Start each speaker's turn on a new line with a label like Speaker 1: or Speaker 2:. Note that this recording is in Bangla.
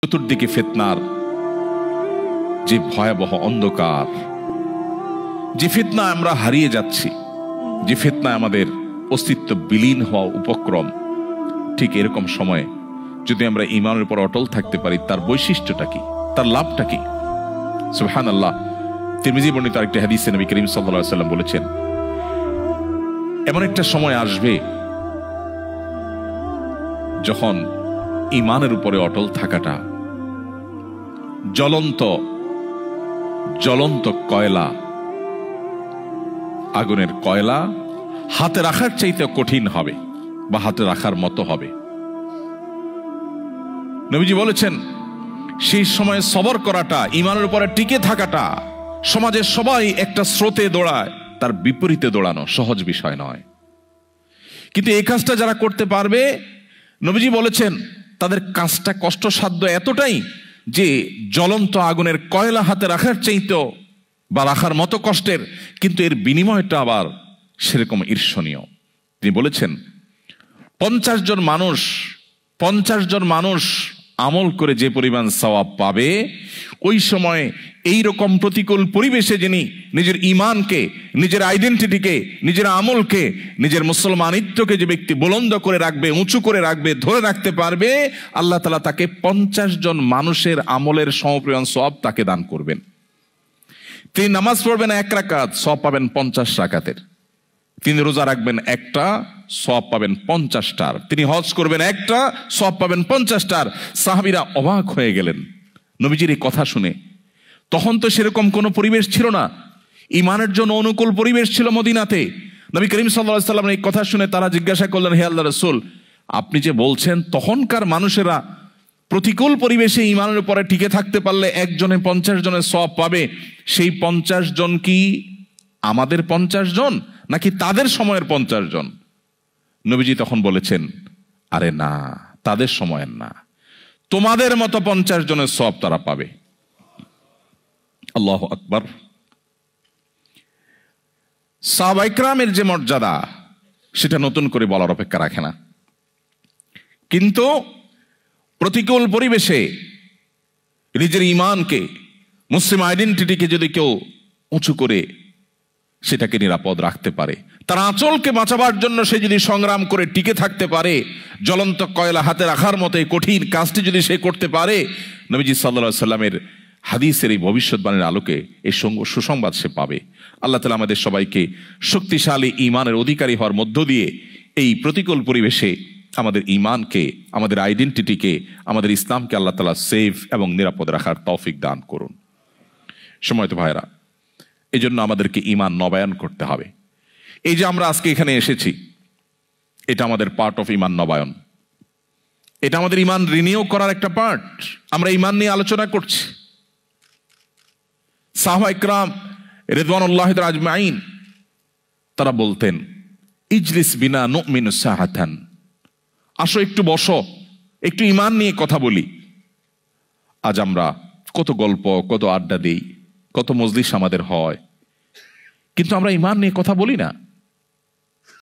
Speaker 1: চতুর্দিকে ফিতনার যে ভয়াবহ অন্ধকার, যে ফিতনায় আমরা হারিয়ে যাচ্ছি, যে ফিতনায় আমাদের অস্তিত্ব বিলীন হওয়া উপক্রম, ঠিক এরকম সময়ে যদি আমরা ঈমানের উপর অটল থাকতে পারি, তার বৈশিষ্ট্যটা কি, তার লাভটা কি? সুবহানাল্লাহ। তিরমিজি বর্ণিত আরেকটি হাদিসে নবী করিম সাল্লাল্লাহু আলাইহি ওয়াসাল্লাম বলেছেন, এমন একটা সময় আসবে যখন ঈমানের উপরে অটল থাকাটা জ্বলন্ত কয়লা, আগুনের কয়লা হাতে রাখার চাইতে কঠিন হবে বা হাতে রাখার মতো হবে। নবীজি বলেছেন, সেই সময় সবর করাটা, ঈমানের উপরে টিকে থাকাটা, সমাজের সবাই একটা স্রোতে দৌড়ায়, তার বিপরীতে দৌড়ানো সহজ বিষয় নয়। কিন্তু এই কাজটা যারা করতে পারবে, নবীজি বলেছেন তাদের কাজটা কষ্টসাধ্য এতটাই যে জ্বলন্ত আগুনের কয়লা হাতে রাখার চাইতেও বা রাখার মতো কষ্টের, কিন্তু এর বিনিময়টা আবার সেরকম ঈর্ষণীয়। তিনি বলেছেন 50 জন মানুষ আমল করে যে পরিমাণ সওয়াব পাবে, ওই সময় এই রকম প্রতিকূল পরিবেশে যিনি নিজের ঈমানকে, নিজের আইডেন্টিটিকে, নিজের আমলকে, নিজের মুসলমানিত্বকে যে ব্যক্তি বুলন্দ করে রাখবে, উঁচু করে রাখবে, ধরে রাখতে পারবে, আল্লাহ তাআলা তাকে 50 জন মানুষের আমলের সমপরিমাণ সওয়াব তাকে দান করবেন। তিনি নামাজ পড়বেন 1 রাকাত, সওয়াব পাবেন 50 রাকাতের। তিনি রোজা রাখবেন 1টা, সওয়াব পাবেন 50টার। তিনি হজ করবেন 1টা, সওয়াব পাবেন 50টার। সাহাবীরা অবাক হয়ে গেলেন নবীজির এই কথা শুনে। তখন তো সেরকম কোনো পরিবেশ ছিল না, ঈমানের জন্য অনুকূল পরিবেশ ছিল মদিনাতে। নবী করিম সাল্লাল্লাহু আলাইহি ওয়াসাল্লাম এই কথা শুনে তারা জিজ্ঞাসা করলেন, হে আল্লাহর রাসূল, আপনি যে বলছেন তখনকার মানুষেরা প্রতিকূল পরিবেশে ঈমানের উপরে টিকে থাকতে পারলে একজনে 50 জনের সওয়াব পাবে, সেই 50 জন কি আমাদের 50 জন নাকি তাদের সময়ের 50 জন? নবীজি তখন বলেছেন, আরে না, তাদের সময়ের না, তোমাদের মতো 50 জনের সওয়াব তারা পাবে। আল্লাহু আকবার। সাহাবায়ে কেরামের যে মর্যাদা, সেটা নতুন করে বলার অপেক্ষা রাখে না। কিন্তু প্রতিকূল পরিবেশে নিজের ঈমানকে, মুসলিম আইডেন্টিটিকে যদি কেউ উঁচু করে সেটাকে নিরাপদ রাখতে পারে, তার আঁচলকে বাঁচাবার জন্য সে যদি সংগ্রাম করে টিকে থাকতে পারে, জ্বলন্ত কয়লা হাতে রাখার মতো এই কঠিন কাজটি যদি সে করতে পারে, নবীজি সাল্লাল্লাহু আলাইহি সাল্লামের হাদিসের এই ভবিষ্যৎবাণীর আলোকে এই সুসংবাদ সে পাবে। আল্লাহ তাআলা আমাদের সবাইকে শক্তিশালী ঈমানের অধিকারী হওয়ার মধ্য দিয়ে এই প্রতিকূল পরিবেশে আমাদের ঈমানকে, আমাদের আইডেন্টিটিকে, আমাদের ইসলামকে আল্লাহ তাআলা সেফ এবং নিরাপদ রাখার তৌফিক দান করুন। সময়ত ভাইরা, এই জন্য আমাদেরকে ঈমান নবায়ন করতে হবে। এই যে আমরা আজকে এখানে এসেছি, এটা আমাদের পার্ট অফ ঈমান নবায়ন, এটা আমাদের ঈমান রিনিউ করার একটা পার্ট। আমরা ঈমান নিয়ে আলোচনা করছি। সাহাবায়ে কেরাম রিদওয়ানুল্লাহি তাআলা আজমাইন তারা বলতেন, ইজলিস বিনা নুমিনু সাহাতান, আসো একটু বসো, একটু ঈমান নিয়ে কথা বলি। আজ আমরা কত গল্প, কত আড্ডা দিই, কত মজলিস আমাদের হয়, কিন্তু আমরা ঈমান নিয়ে কথা বলি না।